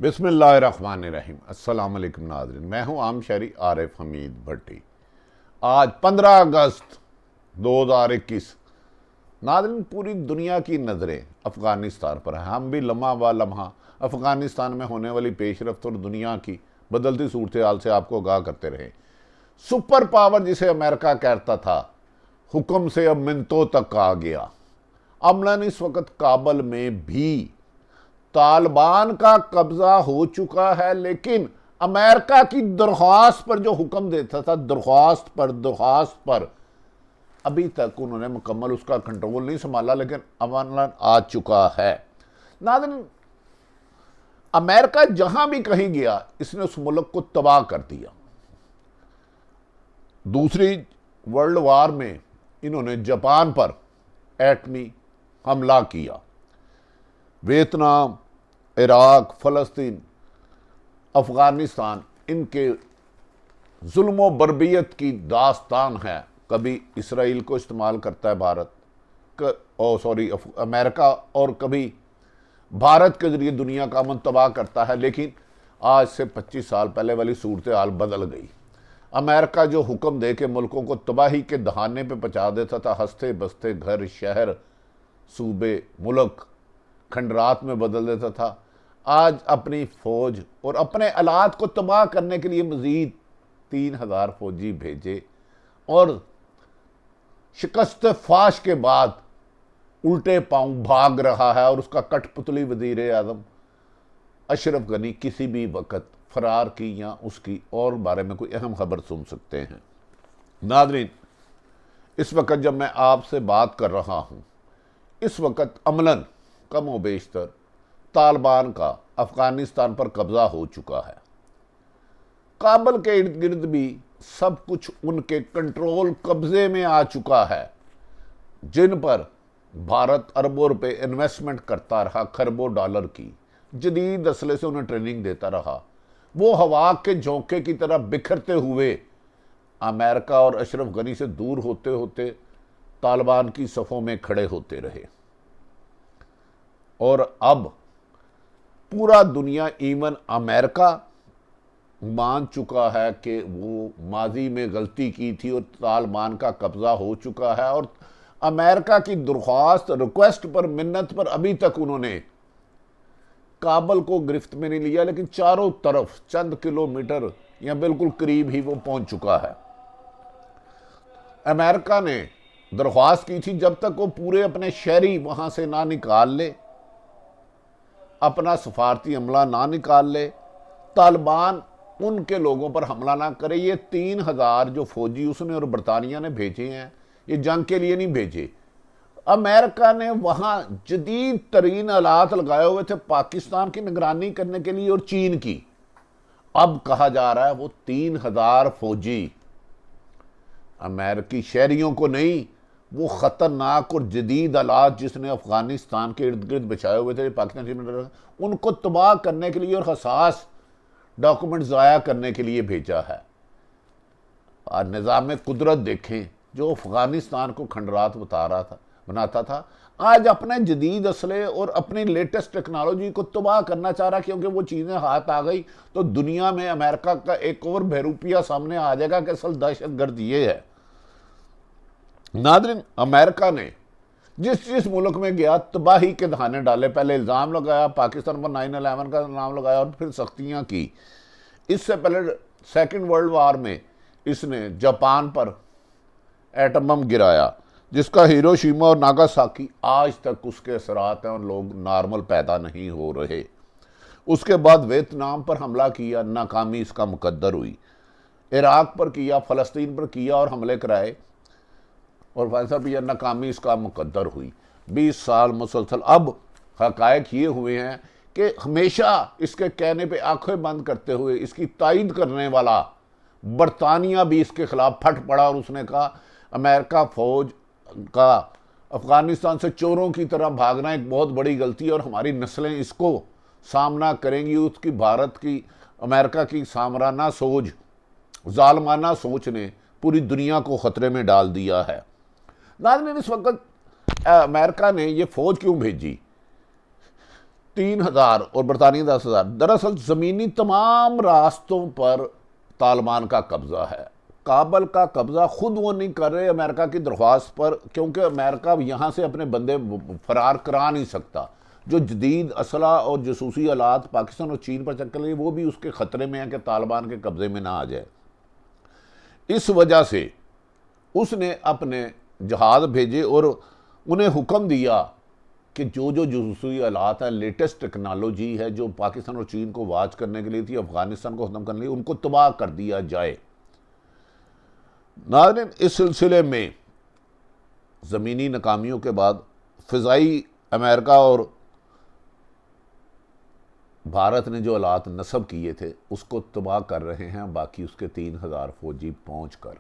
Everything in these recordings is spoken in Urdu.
بسم اللہ الرحمن الرحیم۔ السلام علیکم ناظرین، میں ہوں عام شہری عارف حمید بھٹی۔ آج 15 اگست 2021 ناظرین، پوری دنیا کی نظریں افغانستان پر ہیں۔ ہم بھی لمحہ با لمحہ افغانستان میں ہونے والی پیش رفت اور دنیا کی بدلتی صورتحال سے آپ کو آگاہ کرتے رہے۔ سپر پاور جسے امریکہ کہتا تھا، حکم سے اب منتوں تک آ گیا۔ عملاً اس وقت کابل میں بھی طالبان کا قبضہ ہو چکا ہے، لیکن امریکہ کی درخواست پر جو حکم دیتا تھا، درخواست پر ابھی تک انہوں نے مکمل اس کا کنٹرول نہیں سنبھالا، لیکن عملاً آ چکا ہے۔ ناظرین، امریکہ جہاں بھی کہیں گیا، اس نے اس ملک کو تباہ کر دیا۔ دوسری ورلڈ وار میں انہوں نے جاپان پر ایٹمی حملہ کیا۔ ویتنام، عراق، فلسطین، افغانستان، ان کے ظلم و بربریت کی داستان ہے۔ کبھی اسرائیل کو استعمال کرتا ہے امریکہ، اور کبھی بھارت کے ذریعے دنیا کا امن تباہ کرتا ہے۔ لیکن آج سے 25 سال پہلے والی صورتحال بدل گئی۔ امریکہ جو حکم دے کے ملکوں کو تباہی کے دہانے پہ پہنچا دیتا تھا، ہنستے بستے گھر، شہر، صوبے، ملک کھنڈرات میں بدل دیتا تھا، آج اپنی فوج اور اپنے آلات کو تباہ کرنے کے لیے مزید 3000 فوجی بھیجے، اور شکست فاش کے بعد الٹے پاؤں بھاگ رہا ہے، اور اس کا کٹ پتلی وزیر اعظم اشرف غنی کسی بھی وقت فرار کی یا اس کی اور بارے میں کوئی اہم خبر سن سکتے ہیں۔ ناظرین، اس وقت جب میں آپ سے بات کر رہا ہوں، اس وقت عملاً کم و بیشتر طالبان کا افغانستان پر قبضہ ہو چکا ہے۔ کابل کے ارد گرد بھی سب کچھ ان کے کنٹرول قبضے میں آ چکا ہے، جن پر بھارت اربوں روپے انویسٹمنٹ کرتا رہا، کھربوں ڈالر کی، جدید اسلحے سے انہیں ٹریننگ دیتا رہا۔ وہ ہوا کے جھونکے کی طرح بکھرتے ہوئے امریکہ اور اشرف غنی سے دور ہوتے ہوتے طالبان کی صفوں میں کھڑے ہوتے رہے۔ اور اب پورا دنیا، ایون امریکہ، مان چکا ہے کہ وہ ماضی میں غلطی کی تھی اور طالبان کا قبضہ ہو چکا ہے، اور امریکہ کی درخواست، ریکویسٹ پر، منت پر ابھی تک انہوں نے کابل کو گرفت میں نہیں لیا، لیکن چاروں طرف چند کلومیٹر یا بالکل قریب ہی وہ پہنچ چکا ہے۔ امریکہ نے درخواست کی تھی جب تک وہ پورے اپنے شہری وہاں سے نہ نکال لے، اپنا سفارتی عملہ نہ نکال لے، طالبان ان کے لوگوں پر حملہ نہ کرے۔ یہ 3000 جو فوجی اس نے اور برطانیہ نے بھیجے ہیں، یہ جنگ کے لیے نہیں بھیجے۔ امریکہ نے وہاں جدید ترین آلات لگائے ہوئے تھے پاکستان کی نگرانی کرنے کے لیے اور چین کی۔ اب کہا جا رہا ہے وہ 3000 فوجی امریکی شہریوں کو نہیں، وہ خطرناک اور جدید آلات جس نے افغانستان کے ارد گرد بچھائے ہوئے تھے پاکستان ان کو تباہ کرنے کے لیے اور حساس ڈاکومنٹ ضائع کرنے کے لیے بھیجا ہے۔ اور نظام قدرت دیکھیں جو افغانستان کو کھنڈرات بناتا تھا، آج اپنے جدید اسلحے اور اپنی لیٹسٹ ٹیکنالوجی کو تباہ کرنا چاہ رہا، کیونکہ وہ چیزیں ہاتھ آ گئی تو دنیا میں امریکہ کا ایک اور بہروپیہ سامنے آ جائے گا کہ اصل دہشت گرد یہ ہے۔ ناظرین، امریکہ نے جس ملک میں گیا تباہی کے دہانے ڈالے، پہلے الزام لگایا پاکستان پر 9/11 کا نام لگایا، اور پھر سختیاں کی۔ اس سے پہلے سیکنڈ ورلڈ وار میں اس نے جاپان پر ایٹم بم گرایا، جس کا ہیروشیما اور ناگاساکی آج تک اس کے اثرات ہیں اور لوگ نارمل پیدا نہیں ہو رہے۔ اس کے بعد ویتنام پر حملہ کیا، ناکامی اس کا مقدر ہوئی۔ عراق پر کیا، فلسطین پر کیا اور حملے کرائے، اور ناکامی اس کا مقدر ہوئی۔ 20 سال مسلسل۔ اب حقائق یہ ہوئے ہیں کہ ہمیشہ اس کے کہنے پہ آنکھیں بند کرتے ہوئے اس کی تائید کرنے والا برطانیہ بھی اس کے خلاف پھٹ پڑا، اور اس نے کہا امریکہ فوج کا افغانستان سے چوروں کی طرح بھاگنا ایک بہت بڑی غلطی ہے، اور ہماری نسلیں اس کو سامنا کریں گی۔ اس کی بھارت کی، امریکہ کی سامرانہ سوچ، ظالمانہ سوچ نے پوری دنیا کو خطرے میں ڈال دیا ہے۔ ناظرین، اس وقت امریکہ نے یہ فوج کیوں بھیجی؟ 3,000 اور برطانیہ 10,000. دراصل زمینی تمام راستوں پر طالبان کا قبضہ ہے. کابل کا قبضہ خود وہ نہیں کر رہے امریکہ کی درخواست پر، کیونکہ امریکہ یہاں سے اپنے بندے فرار کرا نہیں سکتا. جو جدید اسلحہ اور جاسوسی آلات پاکستان اور چین پر چکر لیے وہ بھی اس کے خطرے میں ہیں کہ طالبان کے قبضے میں نہ آ جائے. اس وجہ سے اس نے اپنے جہاز بھیجے اور انہیں حکم دیا کہ جو جاسوسی آلات ہیں، لیٹسٹ ٹیکنالوجی ہے جو پاکستان اور چین کو واچ کرنے کے لیے تھی، افغانستان کو ختم کرنے کے لیے، ان کو تباہ کر دیا جائے. ناظرین، اس سلسلے میں زمینی ناکامیوں کے بعد فضائی امریکہ اور بھارت نے جو آلات نصب کیے تھے اس کو تباہ کر رہے ہیں باقی اس کے 3,000 فوجی پہنچ کر،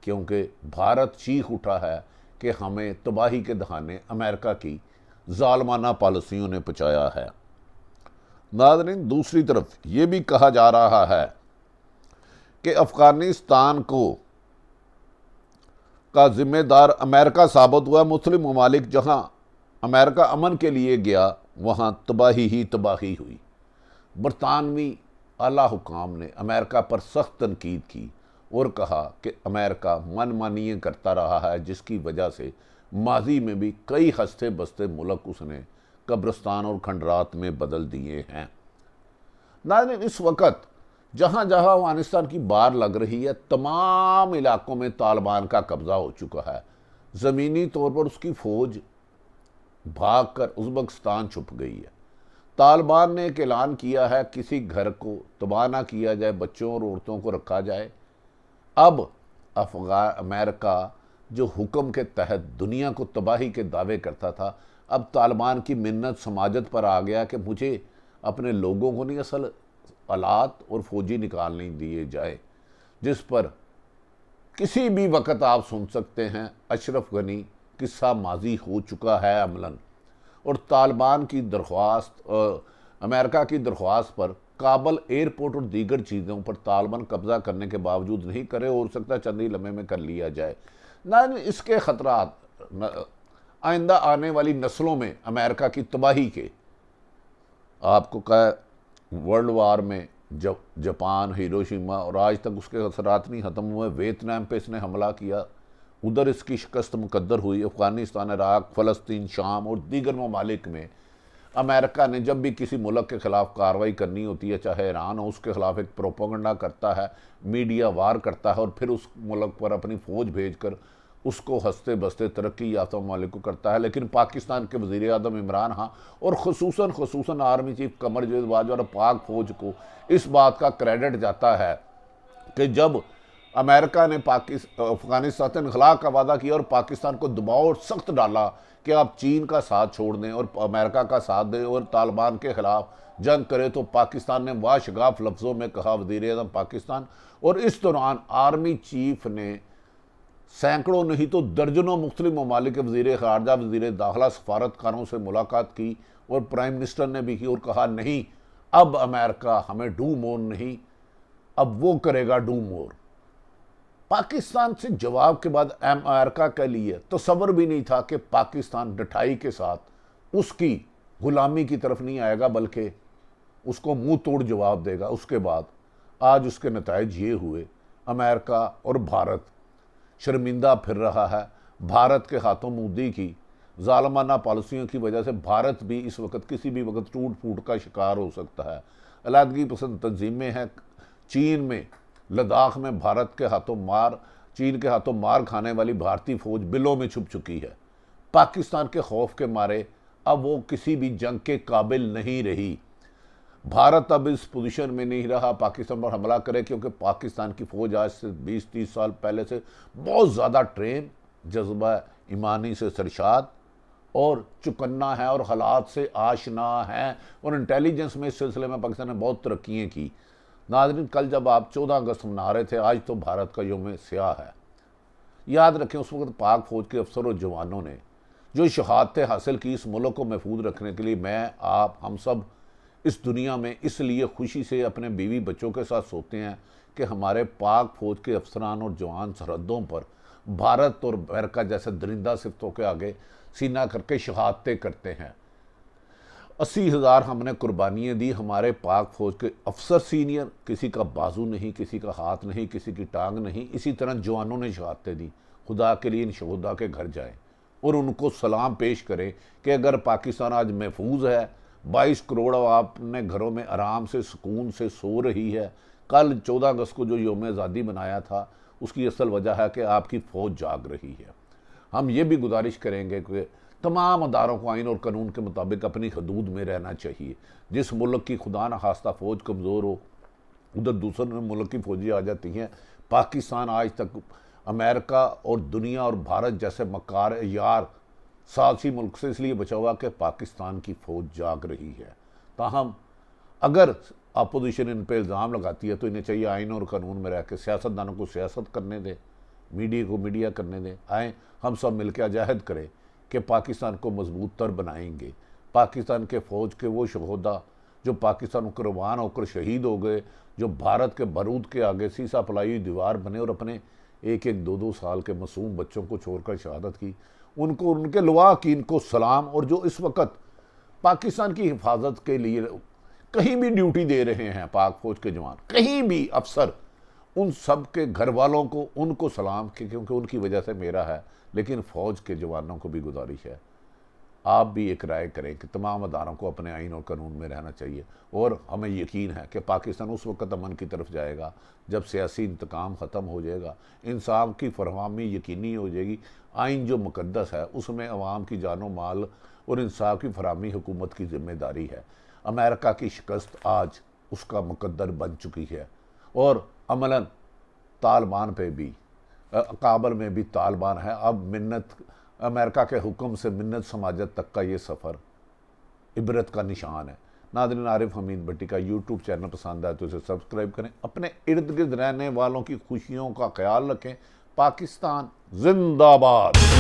کیونکہ بھارت چیخ اٹھا ہے کہ ہمیں تباہی کے دہانے امریکہ کی ظالمانہ پالیسیوں نے پہنچایا ہے. ناظرین، دوسری طرف یہ بھی کہا جا رہا ہے کہ افغانستان کا ذمہ دار امریکہ ثابت ہوا. مسلم ممالک جہاں امریکہ امن کے لیے گیا وہاں تباہی ہی تباہی ہوئی. برطانوی اعلیٰ حکام نے امریکہ پر سخت تنقید کی اور کہا کہ امریکہ من مانیے کرتا رہا ہے، جس کی وجہ سے ماضی میں بھی کئی ہستے بستے ملک اس نے قبرستان اور کھنڈرات میں بدل دیے ہیں. ناظرین، اس وقت جہاں جہاں افغانستان کی بار لگ رہی ہے تمام علاقوں میں طالبان کا قبضہ ہو چکا ہے. زمینی طور پر اس کی فوج بھاگ کر ازبکستان چھپ گئی ہے. طالبان نے ایک اعلان کیا ہے کسی گھر کو تباہ نہ کیا جائے، بچوں اور عورتوں کو رکھا جائے. اب امریکہ جو حکم کے تحت دنیا کو تباہی کے دعوے کرتا تھا، اب طالبان کی منت سماجت پر آ گیا کہ مجھے اپنے لوگوں کو نہیں، اصل آلات اور فوجی نکالنے دیے جائے، جس پر کسی بھی وقت آپ سن سکتے ہیں اشرف غنی قصہ ماضی ہو چکا ہے عملاً. اور طالبان کی درخواست، امریکہ کی درخواست پر کابل ایئرپورٹ اور دیگر چیزوں پر طالبان قبضہ کرنے کے باوجود نہیں کرے، ہو سکتا ہے چند ہی لمحے میں کر لیا جائے. اس کے خطرات آئندہ آنے والی نسلوں میں امریکہ کی تباہی کے. آپ کو کہا ورلڈ وار میں جاپان، ہیروشیما، اور آج تک اس کے اثرات نہیں ختم ہوئے. ویتنام پہ اس نے حملہ کیا، ادھر اس کی شکست مقدر ہوئی. افغانستان، عراق، فلسطین، شام اور دیگر ممالک میں امریکہ نے جب بھی کسی ملک کے خلاف کارروائی کرنی ہوتی ہے، چاہے ایران ہو، اس کے خلاف ایک پروپیگنڈا کرتا ہے، میڈیا وار کرتا ہے، اور پھر اس ملک پر اپنی فوج بھیج کر اس کو ہنستے بستے ترقی یافتہ ممالک کو کرتا ہے. لیکن پاکستان کے وزیر اعظم عمران خان اور خصوصاً آرمی چیف قمر جاوید باجوہ اور پاک فوج کو اس بات کا کریڈٹ جاتا ہے کہ جب امریکہ نے افغانستان سے انخلاء کا وعدہ کیا اور پاکستان کو دباؤ اور سخت ڈالا کہ آپ چین کا ساتھ چھوڑ دیں اور امریکہ کا ساتھ دیں اور طالبان کے خلاف جنگ کرے، تو پاکستان نے واشگاف لفظوں میں کہا وزیر اعظم پاکستان. اور اس دوران آرمی چیف نے سینکڑوں نہیں تو درجنوں مختلف ممالک کے وزیر خارجہ، وزیر داخلہ، سفارتکاروں سے ملاقات کی، اور پرائم منسٹر نے بھی کی، اور کہا نہیں، اب امریکہ ہمیں ڈو مور نہیں، اب وہ کرے گا ڈو مور. پاکستان سے جواب کے بعد امریکہ کے لیے تصور بھی نہیں تھا کہ پاکستان ڈٹائی کے ساتھ اس کی غلامی کی طرف نہیں آئے گا، بلکہ اس کو منہ توڑ جواب دے گا. اس کے بعد آج اس کے نتائج یہ ہوئے. امریکہ اور بھارت شرمندہ پھر رہا ہے. بھارت کے ہاتھوں مودی کی ظالمانہ پالیسیوں کی وجہ سے بھارت بھی اس وقت کسی بھی وقت ٹوٹ پھوٹ کا شکار ہو سکتا ہے. علیحدگی پسند تنظیمیں ہیں. چین میں لداخ میں چین کے ہاتھوں مار کھانے والی بھارتی فوج بلوں میں چھپ چکی ہے. پاکستان کے خوف کے مارے اب وہ کسی بھی جنگ کے قابل نہیں رہی. بھارت اب اس پوزیشن میں نہیں رہا پاکستان پر حملہ کرے، کیونکہ پاکستان کی فوج آج سے 20-30 سال پہلے سے بہت زیادہ ٹرین، جذبہ ایمانی سے سرشاد اور چکنا ہے اور حالات سے آشنا ہے، اور انٹیلیجنس میں اس سلسلے میں پاکستان نے بہت ترقیاں کی. ناظرین، کل جب آپ 14 اگست منا رہے تھے، آج تو بھارت کا یوم سیاہ ہے. یاد رکھیں اس وقت پاک فوج کے افسر اور جوانوں نے جو شہادتیں حاصل کی اس ملک کو محفوظ رکھنے کے لیے، میں، آپ، ہم سب اس دنیا میں اس لیے خوشی سے اپنے بیوی بچوں کے ساتھ سوتے ہیں کہ ہمارے پاک فوج کے افسران اور جوان سرحدوں پر بھارت اور امریکہ جیسے درندہ صفتوں کے آگے سینہ کر کے شہادتیں کرتے ہیں. 80,000 ہم نے قربانیاں دی، ہمارے پاک فوج کے افسر سینئر، کسی کا بازو نہیں، کسی کا ہاتھ نہیں، کسی کی ٹانگ نہیں، اسی طرح جوانوں نے شہادتیں دی۔ خدا کے لیے ان شہداء کے گھر جائیں اور ان کو سلام پیش کریں کہ اگر پاکستان آج محفوظ ہے، 22 کروڑ آپ نے گھروں میں آرام سے سکون سے سو رہی ہے، کل 14 اگست کو جو یوم آزادی منایا تھا اس کی اصل وجہ ہے کہ آپ کی فوج جاگ رہی ہے۔ ہم یہ بھی گزارش کریں گے کہ تمام اداروں کو آئین اور قانون کے مطابق اپنی حدود میں رہنا چاہیے۔ جس ملک کی خدا نخواستہ فوج کمزور ہو، ادھر دوسرے ملک کی فوجیں آ جاتی ہیں۔ پاکستان آج تک امریکہ اور دنیا اور بھارت جیسے مکار یار ثالثی ملک سے اس لیے بچا ہوا کہ پاکستان کی فوج جاگ رہی ہے۔ تاہم اگر اپوزیشن ان پہ الزام لگاتی ہے تو انہیں چاہیے آئین اور قانون میں رہ کے سیاستدانوں کو سیاست کرنے دیں، میڈیا کو میڈیا کرنے دیں۔ آئیں ہم سب مل کے عہد کریں کہ پاکستان کو مضبوط تر بنائیں گے۔ پاکستان کے فوج کے وہ شہداء جو پاکستان کو قربان ہو کر شہید ہو گئے، جو بھارت کے بارود کے آگے سیسا پلائی ہوئی دیوار بنے اور اپنے 1-2 سال کے معصوم بچوں کو چھوڑ کر شہادت کی، ان کو ان کے لواحقین کو سلام، اور جو اس وقت پاکستان کی حفاظت کے لیے کہیں بھی ڈیوٹی دے رہے ہیں پاک فوج کے جوان، کہیں بھی افسر، ان سب کے گھر والوں کو ان کو سلام، کیونکہ ان کی وجہ سے میرا ہے، لیکن فوج کے جوانوں کو بھی گزارش ہے آپ بھی ایک رائے کریں کہ تمام اداروں کو اپنے آئین اور قانون میں رہنا چاہیے، اور ہمیں یقین ہے کہ پاکستان اس وقت امن کی طرف جائے گا جب سیاسی انتقام ختم ہو جائے گا، انصاف کی فراہمی یقینی ہو جائے گی، آئین جو مقدس ہے اس میں عوام کی جان و مال اور انصاف کی فراہمی حکومت کی ذمہ داری ہے۔ امریکہ کی شکست آج اس کا مقدر بن چکی ہے، اور عملاً طالبان پہ بھی، کابل میں بھی طالبان ہے۔ اب منت امریکہ کے حکم سے منت سماجت تک کا یہ سفر عبرت کا نشان ہے۔ ناظرین، عارف حمید بٹی کا یوٹیوب چینل پسند ہے تو اسے سبسکرائب کریں، اپنے ارد گرد رہنے والوں کی خوشیوں کا خیال رکھیں۔ پاکستان زندہ باد۔